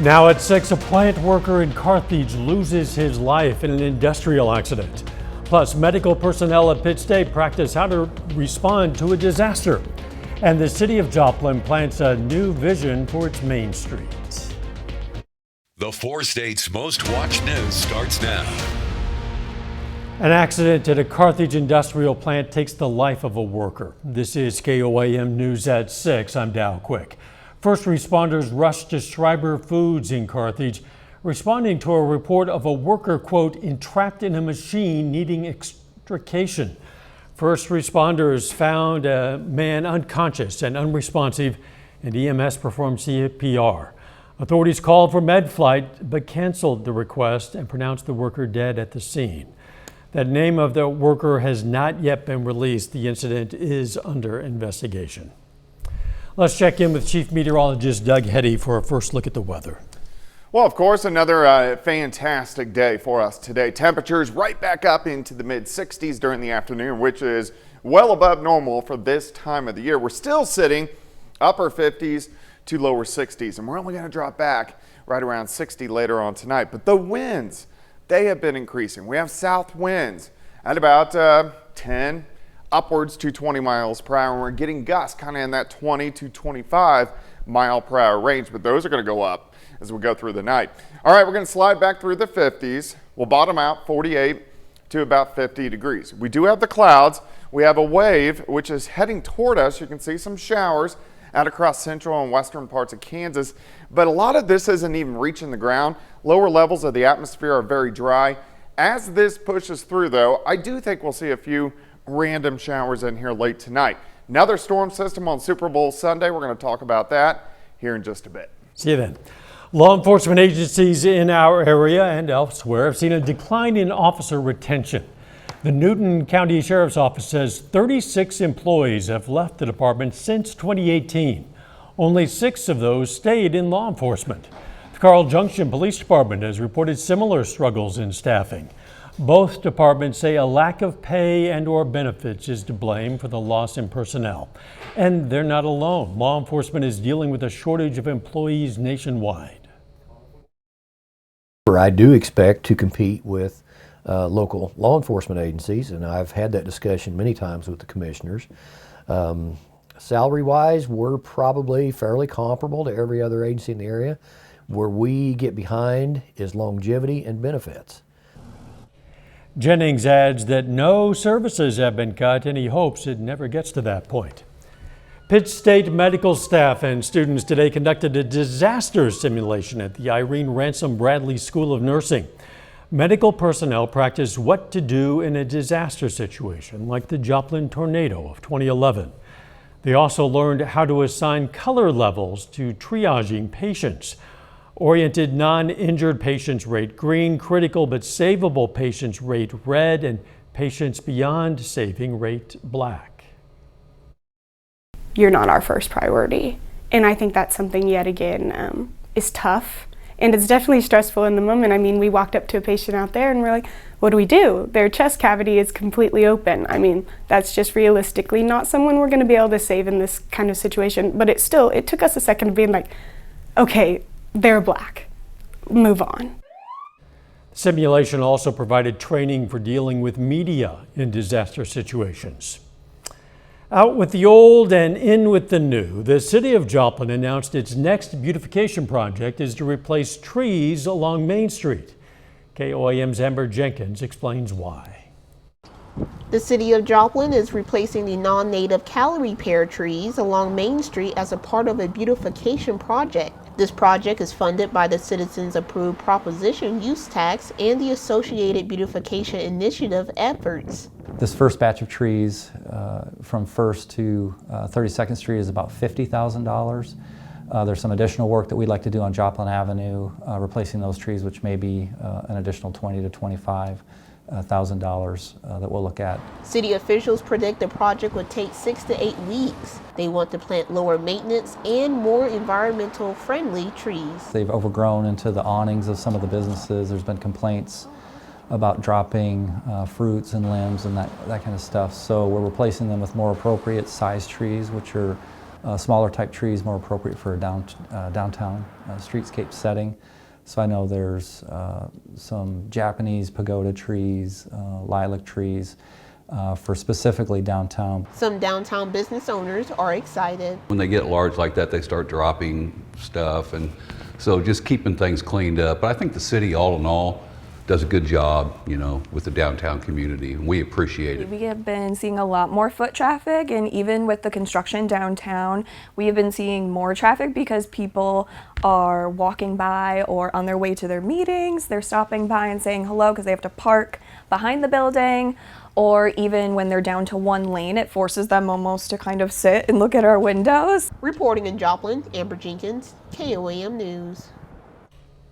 Now at 6, a plant worker in Carthage loses his life in an industrial accident. Plus, medical personnel at Pitt State practice how to respond to a disaster. And the city of Joplin plants a new vision for its Main Street. The 4 states' most watched news starts now. An accident at a Carthage industrial plant takes the life of a worker. This is KOAM News at 6. I'm Dow Quick. First responders rushed to Schreiber Foods in Carthage, responding to a report of a worker, quote, entrapped in a machine needing extrication. First responders found a man unconscious and unresponsive, and EMS performed CPR. Authorities called for med flight but canceled the request and pronounced the worker dead at the scene. The name of the worker has not yet been released. The incident is under investigation. Let's check in with Chief Meteorologist Doug Heddy for a first look at the weather. Well, of course, another fantastic day for us today. Temperatures right back up into the mid-60s during the afternoon, which is well above normal for this time of the year. We're still sitting upper 50s to lower 60s, and we're only going to drop back right around 60 later on tonight. But the winds, they have been increasing. We have south winds at about 10 upwards to 20 miles per hour, and we're getting gusts kind of in that 20 to 25 mile per hour range, but those are going to go up as we go through the night. All right, we're going to slide back through the 50s. We'll bottom out 48 to about 50 degrees. We do have the clouds. We have a wave which is heading toward us. You can see some showers out across central and western parts of Kansas, but a lot of this isn't even reaching the ground. Lower levels of the atmosphere are very dry. As this pushes through, though, I do think we'll see a few random showers in here late tonight. Another storm system on Super Bowl Sunday. We're going to talk about that here in just a bit. See you then. Law enforcement agencies in our area and elsewhere have seen a decline in officer retention. The Newton County Sheriff's Office says 36 employees have left the department since 2018. Only 6 of those stayed in law enforcement. The Carl Junction Police Department has reported similar struggles in staffing. Both departments say a lack of pay and or benefits is to blame for the loss in personnel. And they're not alone. Law enforcement is dealing with a shortage of employees nationwide. I do expect to compete with local law enforcement agencies, and I've had that discussion many times with the commissioners. Salary-wise, we're probably fairly comparable to every other agency in the area. Where we get behind is longevity and benefits. Jennings adds that no services have been cut, and he hopes it never gets to that point. Pitt State medical staff and students today conducted a disaster simulation at the Irene Ransom Bradley School of Nursing. Medical personnel practice what to do in a disaster situation like the Joplin tornado of 2011. They also learned how to assign color levels to triaging patients. Oriented non-injured patients rate green, critical but savable patients rate red, and patients beyond saving rate black. You're not our first priority. And I think that's something yet again is tough. And it's definitely stressful in the moment. I mean, we walked up to a patient out there and we're like, what do we do? Their chest cavity is completely open. I mean, that's just realistically not someone we're gonna be able to save in this kind of situation. But it took us a second of being like, okay, they're black, move on. The simulation also provided training for dealing with media in disaster situations. Out with the old and in with the new, the city of Joplin announced its next beautification project is to replace trees along Main Street. KOAM's Amber Jenkins explains why. The city of Joplin is replacing the non-native calorie pear trees along Main Street as a part of a beautification project. This project is funded by the citizens-approved proposition use tax and the associated beautification initiative efforts. This first batch of trees from 1st to 32nd Street is about $50,000. There's some additional work that we'd like to do on Joplin Avenue, replacing those trees, which may be an additional $20,000 to $25,000 that we'll look at. City officials predict the project would take 6 to 8 weeks. They want to plant lower maintenance and more environmental friendly trees. They've overgrown into the awnings of some of the businesses. There's been complaints about dropping fruits and limbs and that kind of stuff. So we're replacing them with more appropriate size trees, which are smaller type trees, more appropriate for a downtown streetscape setting. So I know there's some Japanese pagoda trees, lilac trees for specifically downtown. Some downtown business owners are excited. When they get large like that, they start dropping stuff, and so just keeping things cleaned up. But I think the city, all in all, does a good job, you know, with the downtown community, and we appreciate it. We have been seeing a lot more foot traffic, and even with the construction downtown, we have been seeing more traffic because people are walking by or on their way to their meetings. They're stopping by and saying hello because they have to park behind the building, or even when they're down to one lane, it forces them almost to kind of sit and look at our windows. Reporting in Joplin, Amber Jenkins, KOAM News.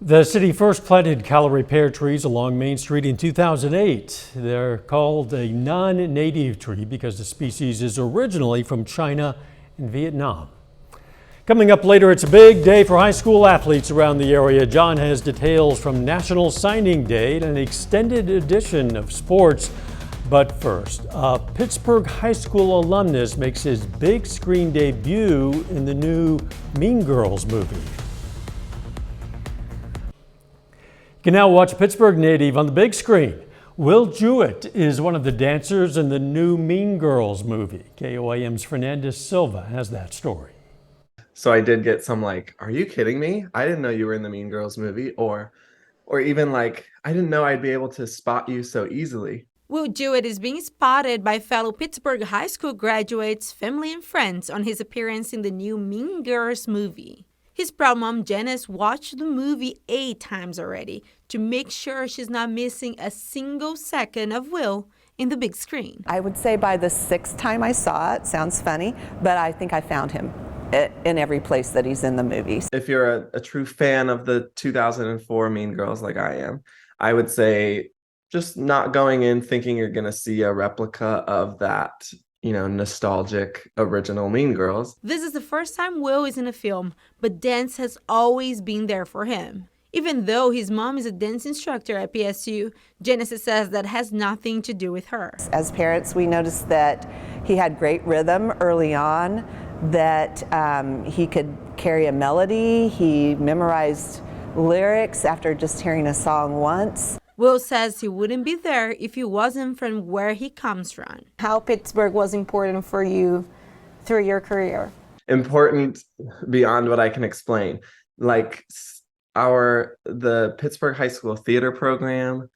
The city first planted calorie pear trees along Main Street in 2008. They're called a non-native tree because the species is originally from China and Vietnam. Coming up later, it's a big day for high school athletes around the area. John has details from National Signing Day and an extended edition of sports. But first, a Pittsburgh High School alumnus makes his big screen debut in the new Mean Girls movie. You can now watch a Pittsburgh native on the big screen. Will Jewett is one of the dancers in the new Mean Girls movie. KOAM's Fernandez Silva has that story. So I did get some like, are you kidding me? I didn't know you were in the Mean Girls movie, or even like, I didn't know I'd be able to spot you so easily. Will Jewett is being spotted by fellow Pittsburgh High School graduates, family, and friends on his appearance in the new Mean Girls movie. His proud mom, Janice, watched the movie 8 times already to make sure she's not missing a single second of Will in the big screen. I would say by the 6th time I saw it, sounds funny, but I think I found him in every place that he's in the movie. If you're a true fan of the 2004 Mean Girls like I am, I would say just not going in thinking you're going to see a replica of that, you know, nostalgic original Mean Girls. This is the first time Will is in a film, but dance has always been there for him. Even though his mom is a dance instructor at PSU, Genesis says that has nothing to do with her. As parents, we noticed that he had great rhythm early on, that he could carry a melody. He memorized lyrics after just hearing a song once. Will says he wouldn't be there if he wasn't from where he comes from. How Pittsburgh was important for you through your career? Important beyond what I can explain. Like the Pittsburgh High School theater program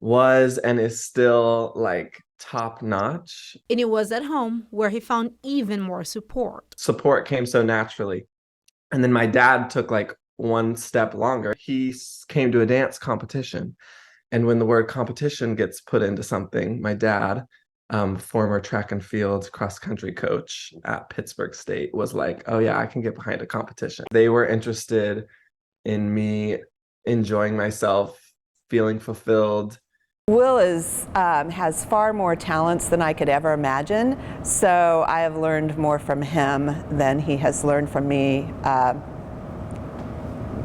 was and is still like top notch. And it was at home where he found even more support. Support came so naturally. And then my dad took like one step longer. He came to a dance competition. And when the word competition gets put into something, my dad, former track and field cross country coach at Pittsburgh State, was like, oh yeah, I can get behind a competition. They were interested in me enjoying myself, feeling fulfilled. Will has far more talents than I could ever imagine, so I have learned more from him than he has learned from me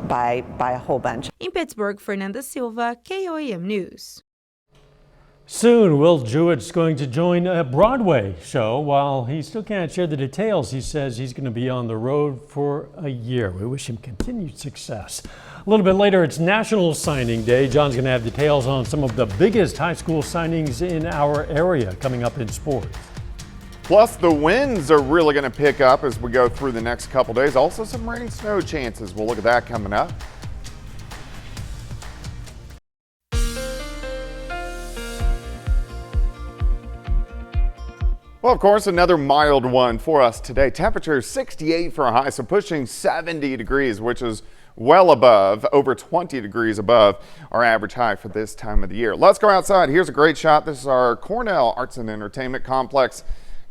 by a whole bunch. In Pittsburgh, Fernanda Silva, KOAM News. Soon, Will Jewett's going to join a Broadway show. While he still can't share the details, he says he's going to be on the road for a year. We wish him continued success. A little bit later, it's National Signing Day. John's going to have details on some of the biggest high school signings in our area coming up in sports. Plus, the winds are really going to pick up as we go through the next couple days. Also, some rain snow chances. We'll look at that coming up. Well, of course, another mild one for us today. Temperature 68 for a high, so pushing 70 degrees, which is well above, over 20 degrees above our average high for this time of the year. Let's go outside. Here's a great shot. This is our Cornell Arts and Entertainment Complex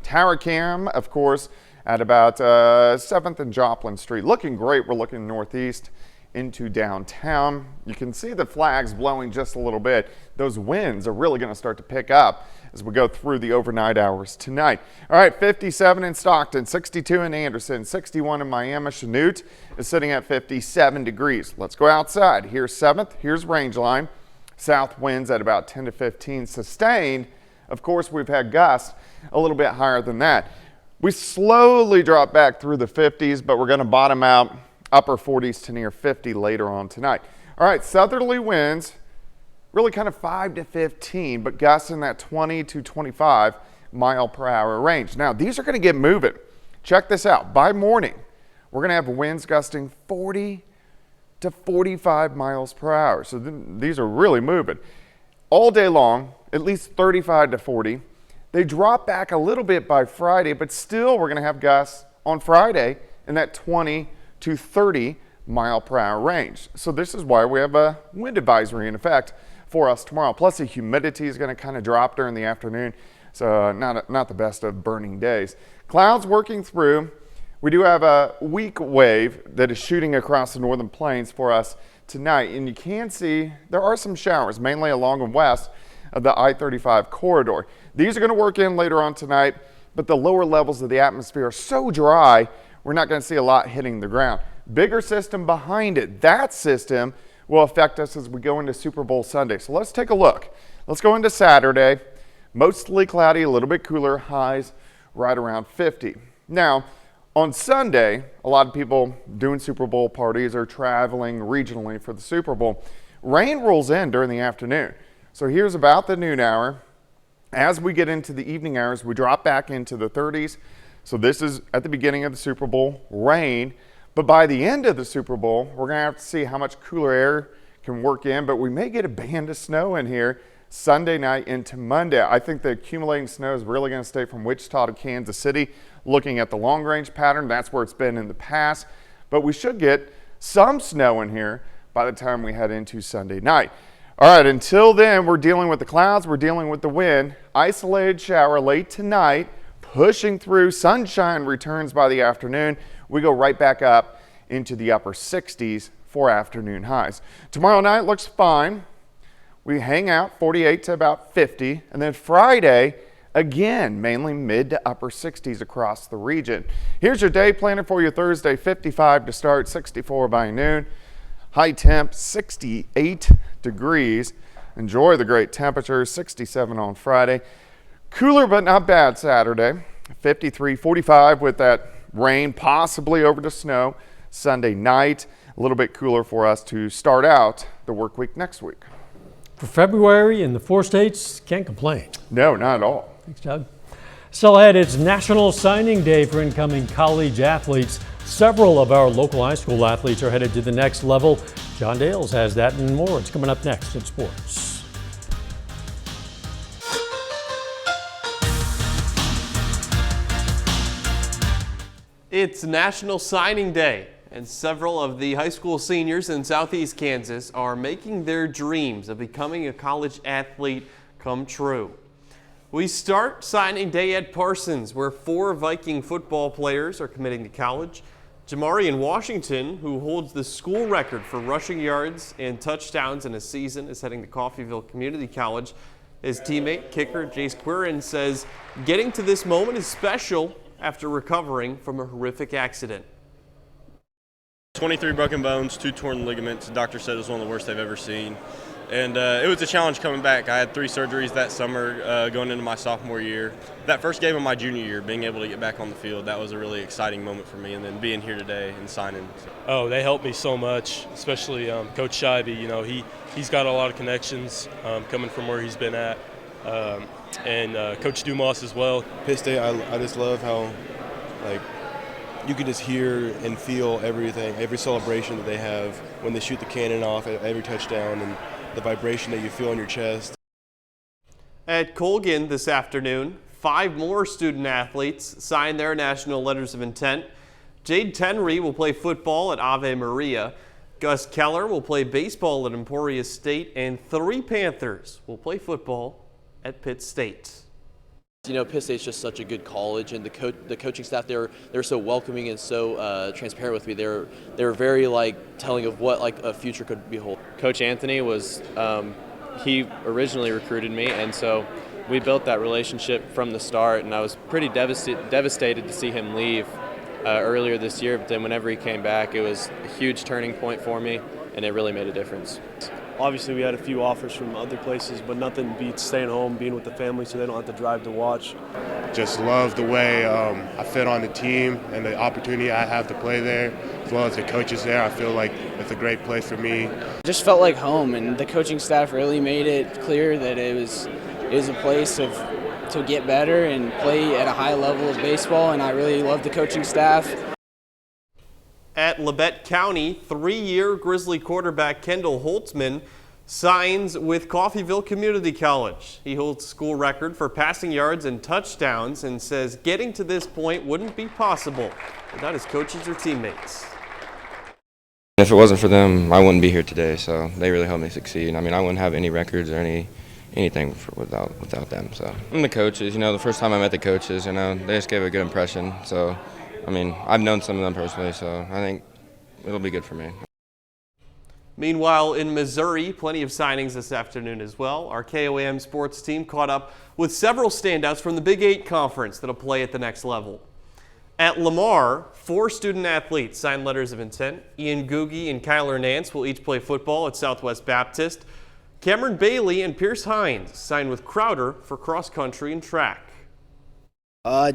tower cam, of course, at about 7th and Joplin Street. Looking great. We're looking northeast into downtown. You can see the flags blowing just a little bit. Those winds are really going to start to pick up as we go through the overnight hours tonight. All right, 57 in Stockton, 62 in Anderson, 61 in Miami. Chanute is sitting at 57 degrees. Let's go outside. Here's 7th. Here's range line. South winds at about 10 to 15 sustained. Of course, we've had gusts a little bit higher than that. We slowly drop back through the 50s, but we're going to bottom out upper 40s to near 50 later on tonight. All right, southerly winds, really kind of 5 to 15, but gusts in that 20 to 25 mile per hour range. Now, these are going to get moving. Check this out. By morning, we're going to have winds gusting 40 to 45 miles per hour. So these are really moving. All day long, at least 35 to 40. They drop back a little bit by Friday, but still we're going to have gusts on Friday in that 20 to 30 mile per hour range. So this is why we have a wind advisory in effect for us tomorrow. Plus the humidity is going to kind of drop during the afternoon. So not the best of burning days. Clouds working through. We do have a weak wave that is shooting across the northern plains for us tonight. And you can see there are some showers, mainly along and west of the I-35 corridor. These are going to work in later on tonight, but the lower levels of the atmosphere are so dry, we're not going to see a lot hitting the ground. Bigger system behind it. That system will affect us as we go into Super Bowl Sunday. So let's take a look. Let's go into Saturday. Mostly cloudy, a little bit cooler, highs right around 50. Now, on Sunday, a lot of people doing Super Bowl parties or traveling regionally for the Super Bowl. Rain rolls in during the afternoon. So here's about the noon hour. As we get into the evening hours, we drop back into the 30s. So this is at the beginning of the Super Bowl, rain. But by the end of the Super Bowl, we're going to have to see how much cooler air can work in. But we may get a band of snow in here Sunday night into Monday. I think the accumulating snow is really going to stay from Wichita to Kansas City. Looking at the long range pattern, that's where it's been in the past. But we should get some snow in here by the time we head into Sunday night. All right, until then, we're dealing with the clouds, we're dealing with the wind. Isolated shower late tonight, pushing through. Sunshine returns by the afternoon. We go right back up into the upper 60s for afternoon highs. Tomorrow night looks fine. We hang out 48 to about 50. And then Friday, again, mainly mid to upper 60s across the region. Here's your day planner for you Thursday, 55 to start, 64 by noon. High temp, 68 degrees. Enjoy the great temperatures, 67 on Friday. Cooler but not bad Saturday, 53, 45 with that rain, possibly over to snow. Sunday night, a little bit cooler for us to start out the work week next week. For February in the 4 states, can't complain. No, not at all. Thanks, Doug. Still ahead, it's National Signing Day for incoming college athletes. Several of our local high school athletes are headed to the next level. John Dales has that and more. It's coming up next in sports. It's National Signing Day, and several of the high school seniors in Southeast Kansas are making their dreams of becoming a college athlete come true. We start signing day at Parsons, where 4 Viking football players are committing to college. Jamarian Washington, who holds the school record for rushing yards and touchdowns in a season, is heading to Coffeyville Community College. His teammate, kicker Jace Quirin, says getting to this moment is special after recovering from a horrific accident. 23 broken bones, 2 torn ligaments. The doctor said it was one of the worst they've ever seen. And it was a challenge coming back. I had 3 surgeries that summer going into my sophomore year. That first game of my junior year, being able to get back on the field, that was a really exciting moment for me. And then being here today and signing. Oh, they helped me so much, especially Coach Scheibe. You know, he's got a lot of connections coming from where he's been at. And Coach Dumas as well. Pitt State, I just love how, like, you can just hear and feel everything, every celebration that they have when they shoot the cannon off at every touchdown and the vibration that you feel in your chest. At Colgan this afternoon, 5 more student athletes signed their national letters of intent. Jade Tenry will play football at Ave Maria. Gus Keller will play baseball at Emporia State, and 3 Panthers will play football at Pitt State. You know, Pitt State's just such a good college, and the coaching staff they're so welcoming and so transparent with me. They're very telling of what a future could behold. Coach Anthony was he originally recruited me, and so we built that relationship from the start. And I was pretty devastated to see him leave earlier this year. But then whenever he came back, it was a huge turning point for me, and it really made a difference. Obviously, we had a few offers from other places, but nothing beats staying home, being with the family so they don't have to drive to watch. Just love the way I fit on the team and the opportunity I have to play there, as well as the coaches there. I feel like it's a great place for me. Just felt like home, and the coaching staff really made it clear that it was a place to get better and play at a high level of baseball, and I really loved the coaching staff. At Labette County, 3-year Grizzly quarterback Kendall Holtzman signs with Coffeyville Community College. He holds the school record for passing yards and touchdowns and says getting to this point wouldn't be possible without his coaches or teammates. If it wasn't for them, I wouldn't be here today, so they really helped me succeed. I mean, I wouldn't have any records or anything without them. So, and the coaches, the first time I met the coaches, they just gave a good impression. So, I mean, I've known some of them personally, so I think it'll be good for me. Meanwhile, in Missouri, plenty of signings this afternoon as well. Our KOAM sports team caught up with several standouts from the Big 8 Conference that'll play at the next level. At Lamar, 4 student athletes signed letters of intent. Ian Googie and Kyler Nance will each play football at Southwest Baptist. Cameron Bailey and Pierce Hines signed with Crowder for cross country and track.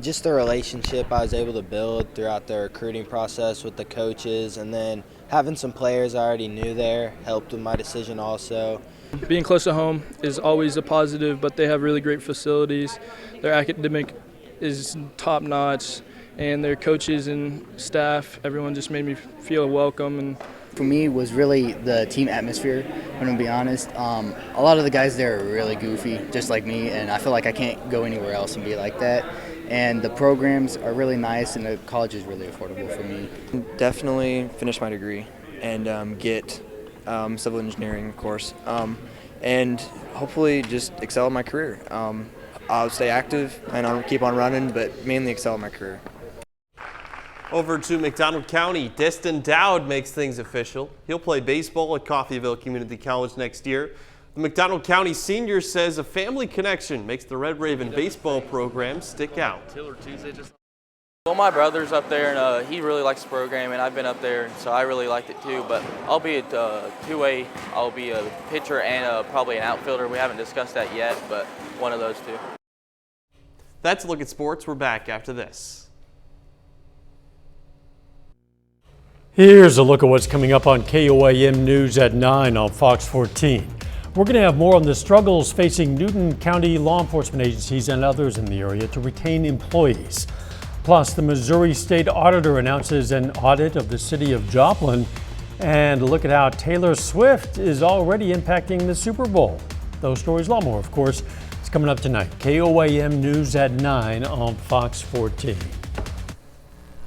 Just the relationship I was able to build throughout the recruiting process with the coaches, and then having some players I already knew there helped with my decision also. Being close to home is always a positive, but they have really great facilities. Their academic is top-notch, and their coaches and staff, everyone just made me feel welcome. And for me, was really the team atmosphere, I'm going to be honest. A lot of the guys there are really goofy, just like me, and I feel like I can't go anywhere else and be like that. And the programs are really nice, and the college is really affordable for me. Definitely finish my degree and get civil engineering, of course, and hopefully just excel in my career. I'll stay active and I'll keep on running, but mainly excel in my career. Over to McDonald County, Destin Dowd makes things official. He'll play baseball at Coffeyville Community College next year. The McDonald County senior says a family connection makes the Red Raven baseball program stick out. Well, my brother's up there, and he really likes the program, and I've been up there, so I really liked it too. But I'll be a two-way. I'll be a pitcher and probably an outfielder. We haven't discussed that yet, but one of those two. That's a look at sports. We're back after this. Here's a look at what's coming up on KOAM News at 9 on Fox 14. We're going to have more on the struggles facing Newton County law enforcement agencies and others in the area to retain employees. Plus, the Missouri State Auditor announces an audit of the city of Joplin, and a look at how Taylor Swift is already impacting the Super Bowl. Those stories, a lot more, of course. It's coming up tonight. KOAM News at 9 on Fox 14.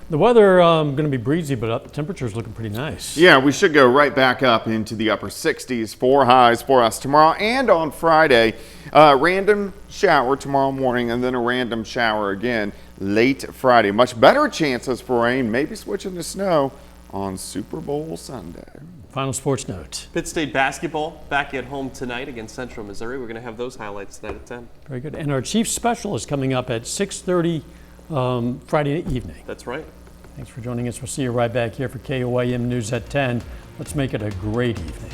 The weather going to be breezy, but the temperature's looking pretty nice. Yeah, we should go right back up into the upper 60s, 4 highs for us tomorrow and on Friday. Random shower tomorrow morning and then a random shower again late Friday. Much better chances for rain, maybe switching to snow on Super Bowl Sunday. Final sports note. Pitt State basketball back at home tonight against Central Missouri. We're going to have those highlights tonight at 10. Very good. And our Chiefs special is coming up at 6:30 Friday evening. That's right. Thanks for joining us. We'll see you right back here for KOAM News at 10. Let's make it a great evening.